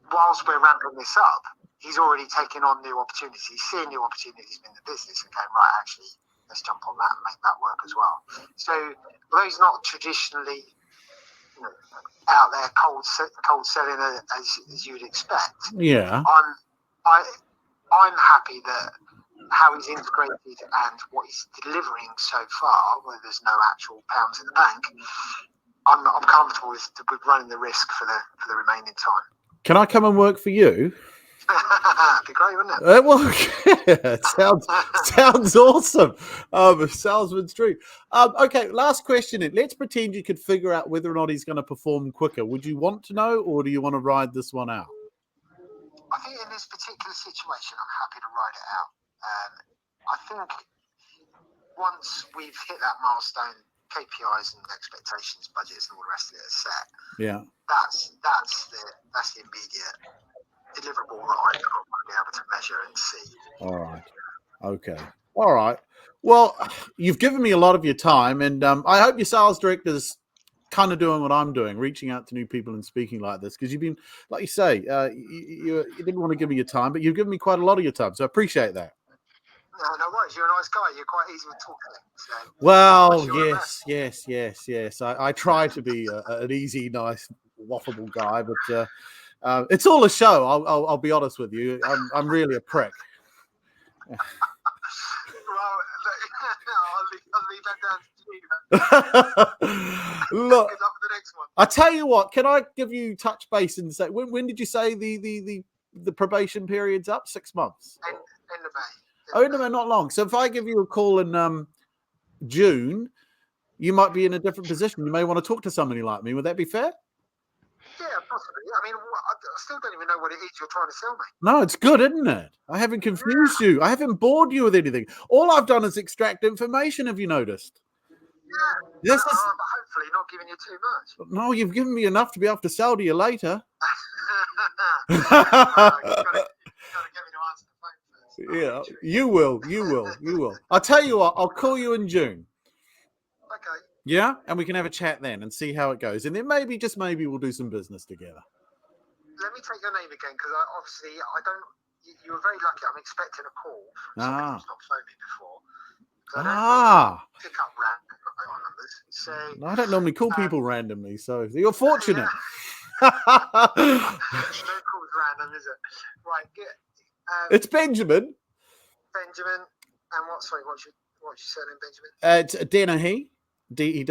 whilst we're ramping this up, he's already taken on new opportunities. He's seeing new opportunities in the business and going, right, actually, let's jump on that and make that work as well. So although he's not traditionally out there cold selling as you'd expect, I'm happy that how he's integrated and what he's delivering so far, where there's no actual pounds in the bank, I'm comfortable with running the risk for the remaining time. Can I come and work for you? That'd be great, wouldn't it? Sounds awesome. Salesman's dream. Okay, last question. Let's pretend you could figure out whether or not he's going to perform quicker. Would you want to know, or do you want to ride this one out? I think in this particular situation, I'm happy to ride it out. I think once we've hit that milestone KPIs and expectations, budgets, and all the rest of it are set. Yeah. That's the immediate deliverable that I want to be able to measure and see. All right. Okay. All right. Well, you've given me a lot of your time, and I hope your sales director's kind of doing what I'm doing, reaching out to new people and speaking like this, because you've been, like you say, you didn't want to give me your time, but you've given me quite a lot of your time, so I appreciate that. No worries. You're a nice guy. You're quite easy to talk to. So Well, yes. I try to be an easy, nice, waffable guy, but it's all a show. I'll be honest with you. I'm really a prick. Well, I'll leave that down to you. Look, Good luck with the next one. I tell you what. Can I give you touch base and say when did you say the probation period's up? 6 months. End of May. Oh, no, not long. So if I give you a call in June, you might be in a different position. You may want to talk to somebody like me. Would that be fair? Yeah, possibly. I mean, I still don't even know what it is you're trying to sell me. No, it's good, isn't it? I haven't confused you. I haven't bored you with anything. All I've done is extract information. Have you noticed? Yeah. But hopefully not giving you too much. No, you've given me enough to be able to sell to you later. You've got to get me to answer the phone first. Yeah, you will. I'll tell you what, I'll call you in June. Okay. Yeah, and we can have a chat then and see how it goes. And then maybe, just maybe, we'll do some business together. Let me take your name again, because I don't. You were very lucky. I'm expecting a call from somebody who's not phoned me before. I don't pick up random phone numbers. So I don't normally call people randomly, so you're fortunate. No calls random, is it? Right. It's Benjamin. Benjamin, and what's your surname, Benjamin? It's Dennehy, Dennehy,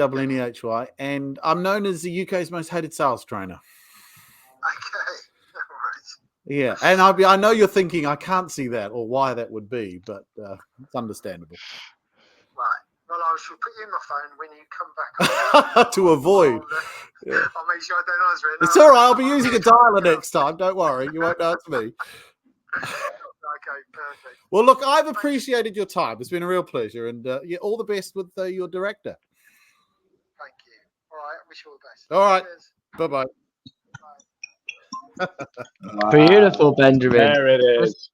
and I'm known as the UK's most hated sales trainer. Okay, no worries. Yeah, and I know you're thinking I can't see that or why that would be, but it's understandable. Right. Well, I shall put you in my phone when you come back. To avoid. I'll make sure I don't answer it. It's all right. I'll be using a dialer next time. Don't worry. You won't answer me. Okay, perfect. Well, look, I've appreciated your time. It's been a real pleasure. And all the best with your director. Thank you. All right. I wish you all the best. All right. Cheers. Bye-bye. Beautiful, Benjamin. There it is.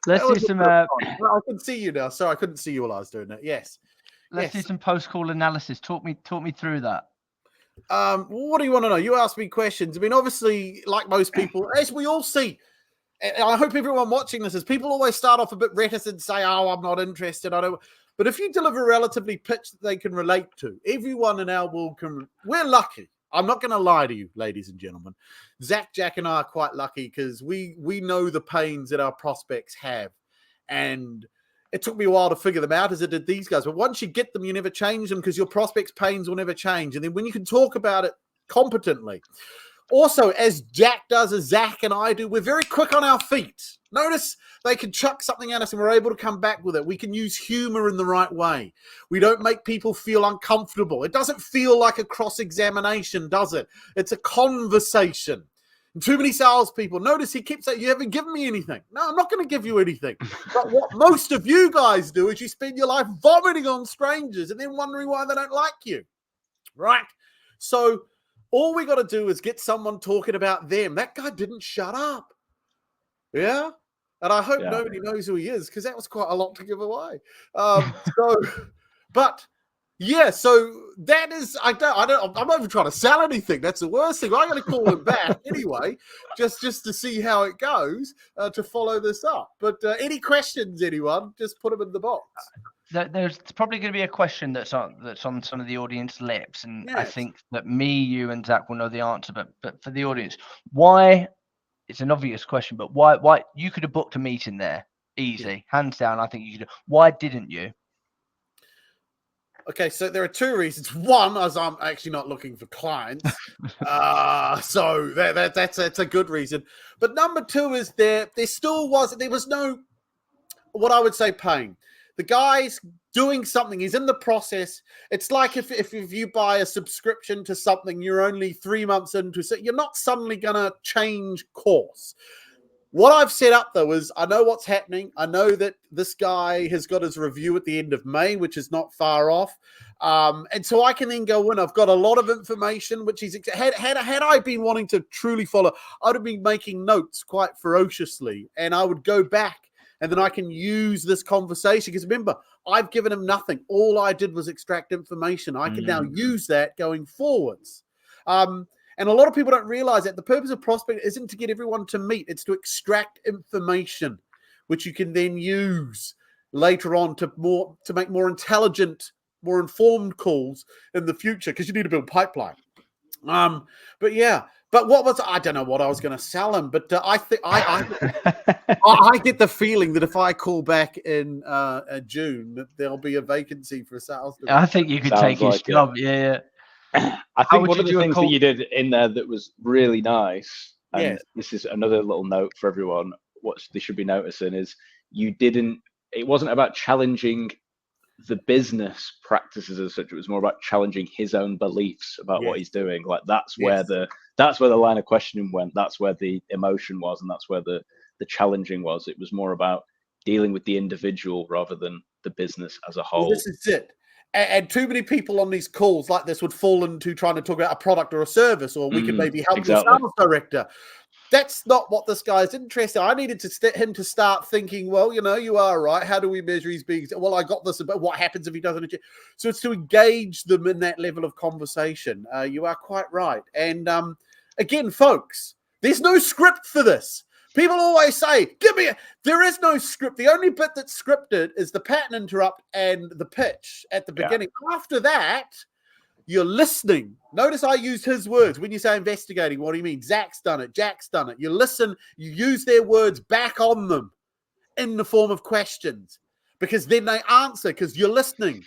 Let's do some. Well, I can see you now. Sorry, I couldn't see you while I was doing it. Yes. Let's do some post-call analysis. Talk me through that. What do you want to know? You ask me questions. I mean, obviously, like most people, as we all see, and I hope everyone watching this is, people always start off a bit reticent, say, "Oh, I'm not interested." I don't. But if you deliver a relatively pitch that they can relate to, everyone in our world can. We're lucky. I'm not going to lie to you, ladies and gentlemen. Zach, Jack, and I are quite lucky because we know the pains that our prospects have, and it took me a while to figure them out as it did these guys. But once you get them, you never change them because your prospects' pains will never change. And then when you can talk about it competently, also as Jack does, as Zach and I do, we're very quick on our feet. Notice they can chuck something at us and we're able to come back with it. We can use humor in the right way. We don't make people feel uncomfortable. It doesn't feel like a cross-examination, does it? It's a conversation. And too many salespeople. Notice he keeps saying, "You haven't given me anything." No, I'm not going to give you anything. But what most of you guys do is you spend your life vomiting on strangers and then wondering why they don't like you. Right? So all we got to do is get someone talking about them. That guy didn't shut up. Yeah? And I hope nobody knows who he is because that was quite a lot to give away. But yeah, so that is, I'm not even trying to sell anything. That's the worst thing. I'm going to call him back anyway, just to see how it goes, to follow this up. But any questions, anyone, just put them in the box. There's probably going to be a question that's on some of the audience lips, and I think that me, you, and Zach will know the answer. But for the audience, why? It's an obvious question, but why you could have booked a meeting there, easy, hands down. I think you could. Why didn't you? Okay, so there are two reasons. One, as I'm actually not looking for clients, so that's a good reason. But number two is there was no, what I would say, pain. The guy's doing something. He's in the process. It's like if you buy a subscription to something, you're only 3 months into it. You're not suddenly going to change course. What I've set up, though, is I know what's happening. I know that this guy has got his review at the end of May, which is not far off. And so I can then go in. I've got a lot of information, which is had I been wanting to truly follow, I'd have been making notes quite ferociously, and I would go back, and then I can use this conversation. Because remember, I've given him nothing. All I did was extract information. I can now use that going forwards. And a lot of people don't realize that the purpose of prospecting isn't to get everyone to meet. It's to extract information, which you can then use later on to make more intelligent, more informed calls in the future, because you need to build pipeline. But yeah, but I don't know what I was going to sell him, but I think I get the feeling that if I call back in June, that there'll be a vacancy for a sales director. I think you could take his job. Yeah. I think one of the things that you did in there that was really nice, and this is another little note for everyone, what they should be noticing is it wasn't about challenging the business practices as such. It was more about challenging his own beliefs about what he's doing. Like that's where the line of questioning went. That's where the emotion was, and that's where the challenging was. It was more about dealing with the individual rather than the business as a whole. Well, this is it. And too many people on these calls like this would fall into trying to talk about a product or a service, or we could maybe help the sales director. That's not what this guy's interested in. I needed him to start thinking, well, you are right. How do we measure his being? Well, I got this, but what happens if he doesn't achieve? So it's to engage them in that level of conversation. You are quite right. And again, folks, there's no script for this. People always say, there is no script. The only bit that's scripted is the pattern interrupt and the pitch at the beginning. After that, you're listening. Notice I use his words. When you say investigating, what do you mean? Zach's done it. Jack's done it. You listen, you use their words back on them in the form of questions, because then they answer, because you're listening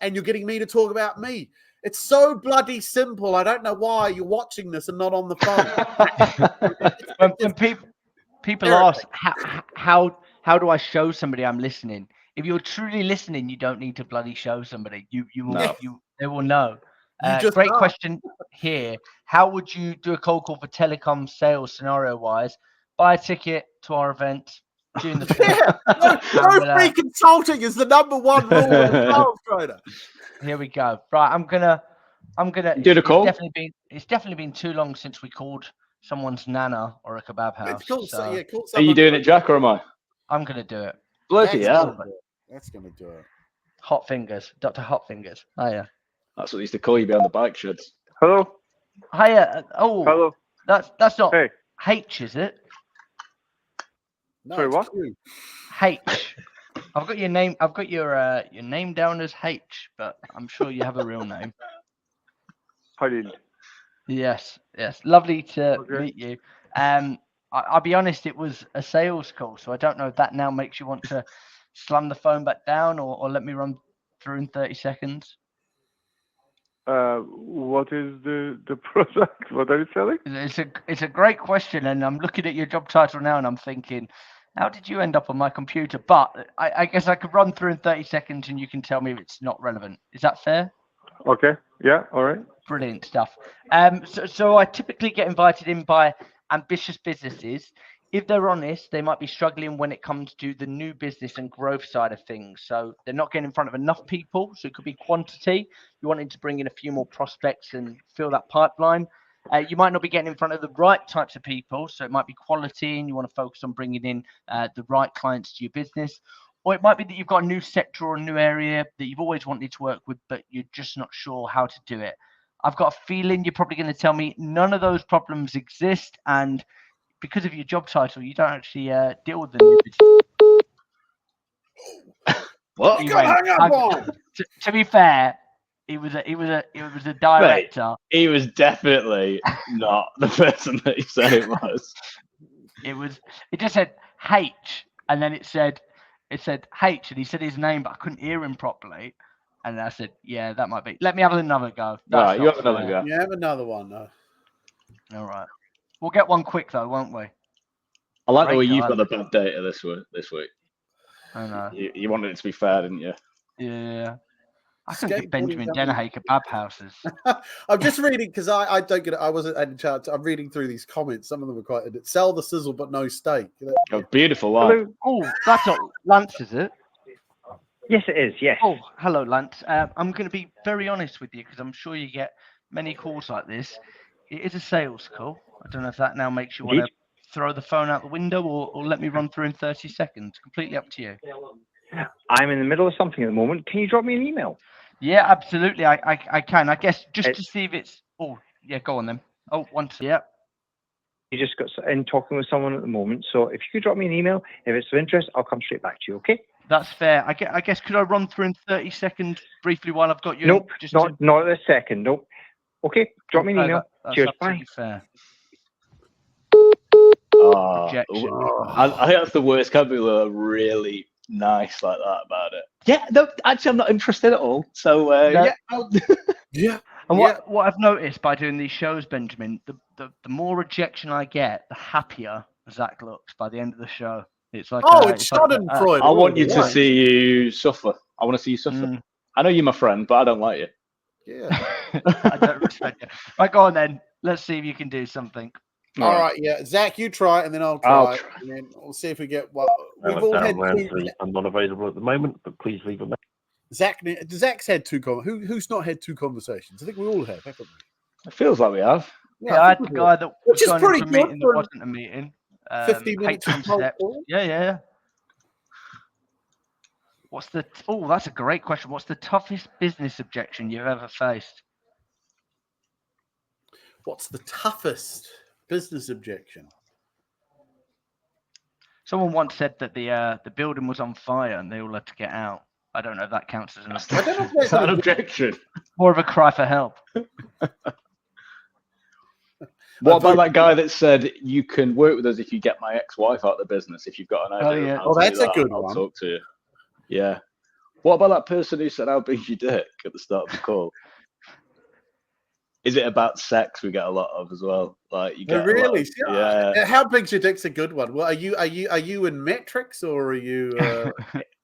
and you're getting me to talk about me. It's so bloody simple. I don't know why you're watching this and not on the phone. When people ask, how do I show somebody I'm listening? If you're truly listening, you don't need to bloody show somebody. They will know. Great question here. How would you do a cold call for telecom sales scenario wise? Buy a ticket to our event. June the no free consulting is the number one rule of the sales trader. Here we go. Right, I'm gonna do the call. It's definitely been too long since we called someone's nana or a kebab house. Are you doing it, Jack, or am I? I'm gonna do it. Bloody hell. That's gonna do it. Hot Fingers, Dr. Hot Fingers. Oh yeah. That's what they used to call you behind the bike sheds. Hello. Hiya. Hello. That's not H, is it? No, sorry, what? H. I've got your name. I've got your name down as H, but I'm sure you have a real name. Halil. Yes. Lovely to meet you. I'll be honest, it was a sales call, so I don't know if that now makes you want to slam the phone back down or let me run through in 30 seconds. What is the product? What are you selling? It's a great question, and I'm looking at your job title now, and I'm thinking, how did you end up on my computer? But I guess I could run through in 30 seconds, and you can tell me if it's not relevant. Is that fair? Okay. Yeah. All right. Brilliant stuff. So I typically get invited in by ambitious businesses. If they're honest, they might be struggling when it comes to the new business and growth side of things. So they're not getting in front of enough people. So it could be quantity. You wanting to bring in a few more prospects and fill that pipeline. You might not be getting in front of the right types of people. So it might be quality and you want to focus on bringing in the right clients to your business. Or it might be that you've got a new sector or a new area that you've always wanted to work with, but you're just not sure how to do it. I've got a feeling you're probably going to tell me none of those problems exist, and because of your job title, you don't actually deal with them. What? To be fair, he was a director. Mate, he was definitely not the person that you said it was. It just said H, and then it said H, and he said his name, but I couldn't hear him properly. And I said, yeah, that might be. Let me have another go. Right, you have another go. You have another one, though. All right. We'll get one quick, though, won't we? I like the way you've got the bad data this week. I know. You wanted it to be fair, didn't you? Yeah. I can get Benjamin Dennehy kebab houses. I'm just reading because I don't get it. I wasn't in charge. I'm reading through these comments. Some of them are quite. Sell the sizzle, but no steak. Oh, beautiful line. Oh, that's not Lance, is it? Yes, it is. Yes. Oh, hello, Lance. I'm going to be very honest with you because I'm sure you get many calls like this. It is a sales call. I don't know if that now makes you want to throw the phone out the window or let me run through in 30 seconds. Completely up to you. I'm in the middle of something at the moment. Can you drop me an email? Yeah, absolutely. I can. I guess just to see if it's. Oh, yeah. Go on then. Oh, once. Yeah. You just got in talking with someone at the moment. So if you could drop me an email, if it's of interest, I'll come straight back to you. Okay? That's fair. I guess could I run through in 30 seconds briefly while I've got you? Nope. Not a second. Nope. Okay. Drop me an email. That's Cheers. Bye. Fair. I think that's the worst. Can't people are really nice like that about it. Yeah, no, actually, I'm not interested at all. So yeah. And what I've noticed by doing these shows, Benjamin, the more rejection I get, the happier Zach looks by the end of the show. It's like it's Schadenfreude. I want you to see you suffer. I want to see you suffer. I know you're my friend, but I don't like you. Yeah. I don't respect you. Right, go on then. Let's see if you can do something. All right, yeah. Zach, you try it, and then I'll try. And then we'll see if we get what we've all had. I'm not available at the moment, but please leave a message. Zach's had two conversations. Who's not had two conversations? I think we all have, haven't we? It feels like we have. Yeah, I had the guy that was is going pretty into a meeting good that wasn't a meeting. 50 minutes. Yeah. That's a great question. What's the toughest business objection you've ever faced? What's the toughest business objection? Someone once said that the building was on fire and they all had to get out. I don't know if that counts as an objection. I don't know if that's an objection. More of a cry for help. What about that guy that said you can work with us if you get my ex-wife out of the business? If you've got an idea, yeah. That's a good one. I'll talk to you. Yeah. What about that person who said how big your dick at the start of the call? Is it about sex? We get a lot of as well. Like you get really? Yeah. How big's your dick's a good one. Well, are you in metrics or are you?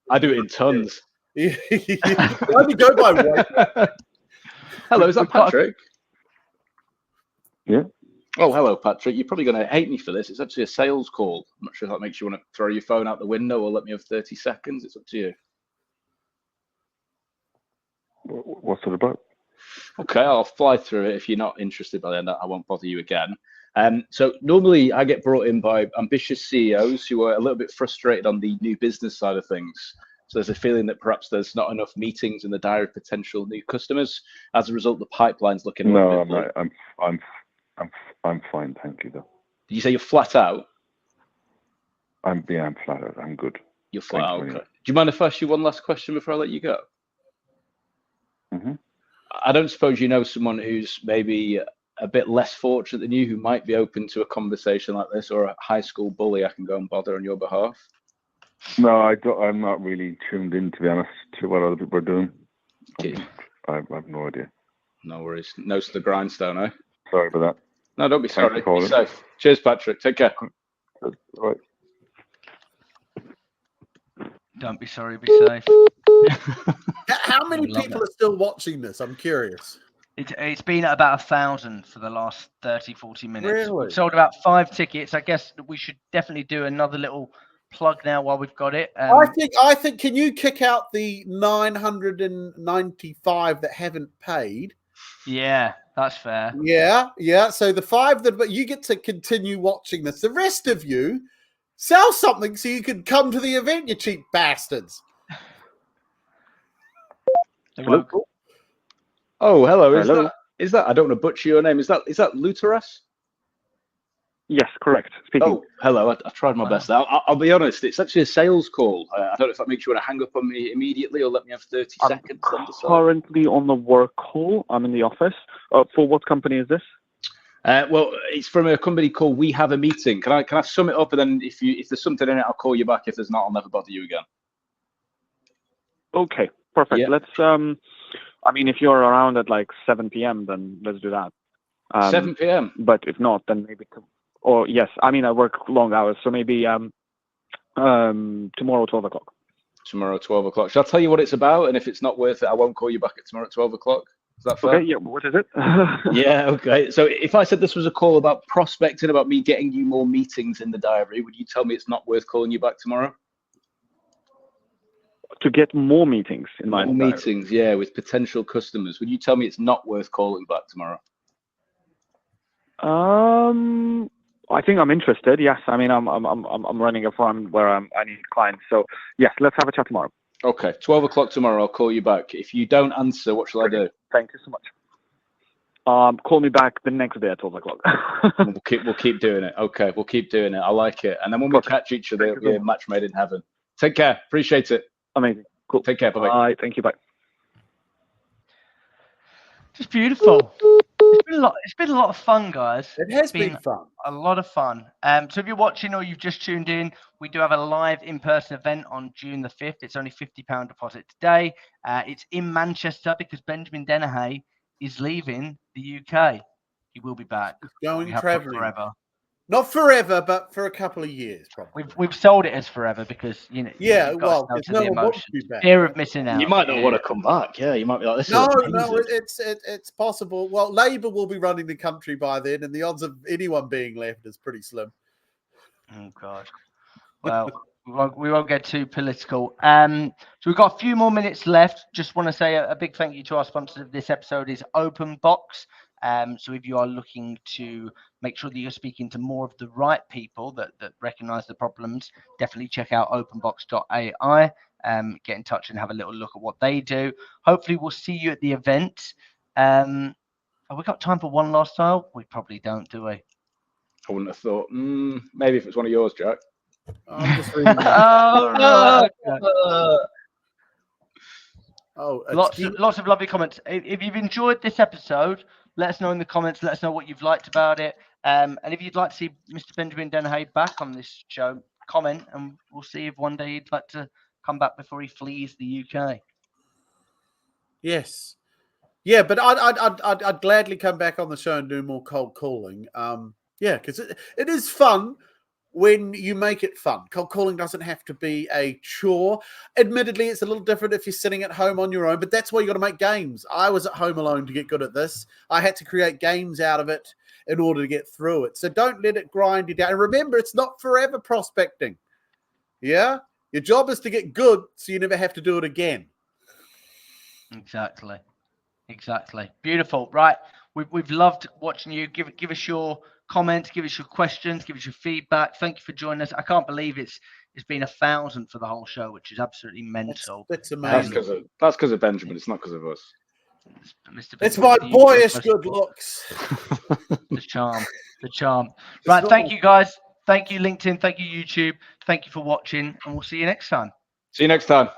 I do it in tons. Why do you go by weight? Hello, is that Patrick? Yeah. Oh, hello, Patrick. You're probably going to hate me for this. It's actually a sales call. I'm not sure if that makes you want to throw your phone out the window or let me have 30 seconds. It's up to you. What's it about? Okay, I'll fly through it. If you're not interested by the end, I won't bother you again. So normally I get brought in by ambitious CEOs who are a little bit frustrated on the new business side of things. So there's a feeling that perhaps there's not enough meetings in the diary of potential new customers. As a result, the pipeline's looking a little bit low. I'm fine, thank you though. Did you say you're flat out? I'm flat out. I'm good. You're flat out. Okay. Do you mind if I ask you one last question before I let you go? Mm-hmm. I don't suppose you know someone who's maybe a bit less fortunate than you who might be open to a conversation like this, or a high school bully I can go and bother on your behalf? No, I'm not really tuned in, to be honest, to what other people are doing. Okay. I have no idea. No worries. Nose to the grindstone, eh? Sorry about that. No, don't be sorry. Be safe. Cheers, Patrick. Take care. All right. Don't be sorry, be safe. How many people are still watching this? I'm curious. It's been at about 1,000 for the last 30, 40 minutes. Really? We've sold about 5 tickets. I guess we should definitely do another little plug now while we've got it. I think. Can you kick out the 995 that haven't paid? Yeah, that's fair. Yeah. So the 5 but you get to continue watching this. The rest of you sell something so you can come to the event, you cheap bastards. Hello? Oh, hello. Hello. Is that? I don't want to butcher your name. Is that Luteras? Yes, correct. Speaking. Oh, hello. I tried my best. I'll be honest. It's actually a sales call. I don't know if that makes you want to hang up on me immediately or let me have 30 seconds. I'm currently on the work call. I'm in the office. For what company is this? Well, it's from a company called We Have a Meeting. Can I sum it up, and then if there's something in it, I'll call you back. If there's not, I'll never bother you again. Okay, perfect. Yeah. Let's. I mean, if you're around at like 7 p.m., then let's do that. 7 p.m. But if not, then maybe. Or yes, I mean I work long hours, so maybe tomorrow 12 o'clock. Tomorrow, 12 o'clock. Shall I tell you what it's about? And if it's not worth it, I won't call you back at tomorrow at 12 o'clock. Is that fair? Okay, yeah, what is it? Yeah, okay. So if I said this was a call about prospecting, about me getting you more meetings in the diary, would you tell me it's not worth calling you back tomorrow? To get more meetings in my More meetings, yeah, with potential customers. Would you tell me it's not worth calling back tomorrow? I think I'm interested. Yes, I mean I'm running a farm where I need clients. So yes, let's have a chat tomorrow. Okay, 12 o'clock tomorrow. I'll call you back. If you don't answer, what shall I do? Thank you so much. Call me back the next day at 12 o'clock. we'll keep doing it. Okay, we'll keep doing it. I like it. And then when we catch each other, it'll be a match made in heaven. Take care. Appreciate it. Amazing. Cool. Take care. Bye-bye. Bye. Thank you. Bye. Just beautiful. It's been a lot of fun, guys. It has been fun. A lot of fun. So if you're watching or you've just tuned in, we do have a live in-person event on June the 5th. It's only £50 deposit today. It's in Manchester because Benjamin Dennehy is leaving the UK. He will be back. He's going travelling forever. Not forever, but for a couple of years, probably. We've sold it as forever because Yeah, you've well, got to no the one wants emotion. to be back. Fear of missing out. You might not want to come back. Yeah, you might be like, this No, is no, amazing. it's possible. Well, Labour will be running the country by then, and the odds of anyone being left is pretty slim. Oh God. Well, we won't get too political. So we've got a few more minutes left. Just want to say a big thank you to our sponsor of this episode is Open Box. So if you are looking to make sure that you're speaking to more of the right people that recognize the problems, definitely check out openbox.ai. Get in touch and have a little look at what they do. Hopefully we'll see you at the event. Have we got time for one last tile? We probably don't, do we? I wouldn't have thought. Maybe if it's one of yours, Jack. I'm just reading Lots of lovely comments. If you've enjoyed this episode, let us know in the comments. Let us know what you've liked about it. And if you'd like to see Mr. Benjamin Dennehy back on this show, comment, and we'll see if one day he'd like to come back before he flees the UK. Yes. Yeah, but I'd gladly come back on the show and do more cold calling. Yeah, because it is fun when you make it fun. Cold calling doesn't have to be a chore. Admittedly, it's a little different if you're sitting at home on your own, but that's why you got to make games. I was at home alone to get good at this. I had to create games out of it in order to get through it. So don't let it grind you down. And remember, it's not forever prospecting. Yeah? Your job is to get good so you never have to do it again. Exactly. Beautiful. Right. We've loved watching you. Give us your comments, give us your questions, give us your feedback. Thank you for joining us. I can't believe it's been 1,000 for the whole show, which is absolutely mental. That's amazing. That's because of Benjamin. It's not because of us. It's my boyish good looks. The charm. Right. Thank you, guys. Thank you, LinkedIn. Thank you, YouTube. Thank you for watching, and we'll see you next time. See you next time.